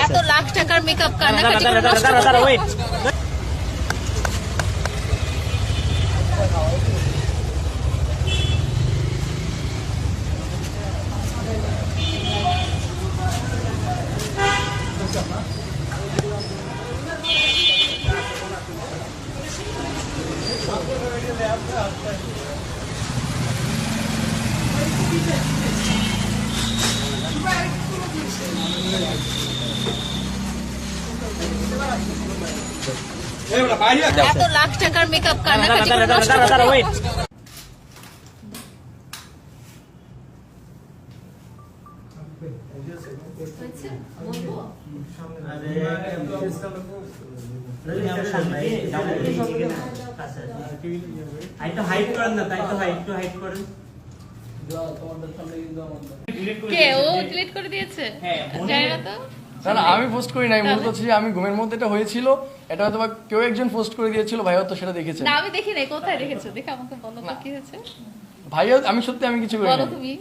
এত লাখ টাকার মেকআপ কান্নাকাটি করে নষ্ট করবে? এত লাখ টাকার মেকআপ কান্নাকাটি করে নষ্ট করবে? কে ও ডিলিট করে দিয়েছে? জানি না তো। না আমি পোস্ট করি নাই, মূলত হচ্ছে যে আমি ঘুমের মধ্যে এটা হয়েছিল, এটা হয়তো বা কেউ একজন পোস্ট করে দিয়েছিল, ভাইও তো সেটা দেখেছে। না আমি দেখি নাই, কোথায় দেখেছো? দেখে আমাকে বলো তো কি হয়েছে। ভাইও আমি সত্যি আমি কিছু করি বলো নাই। তুমি।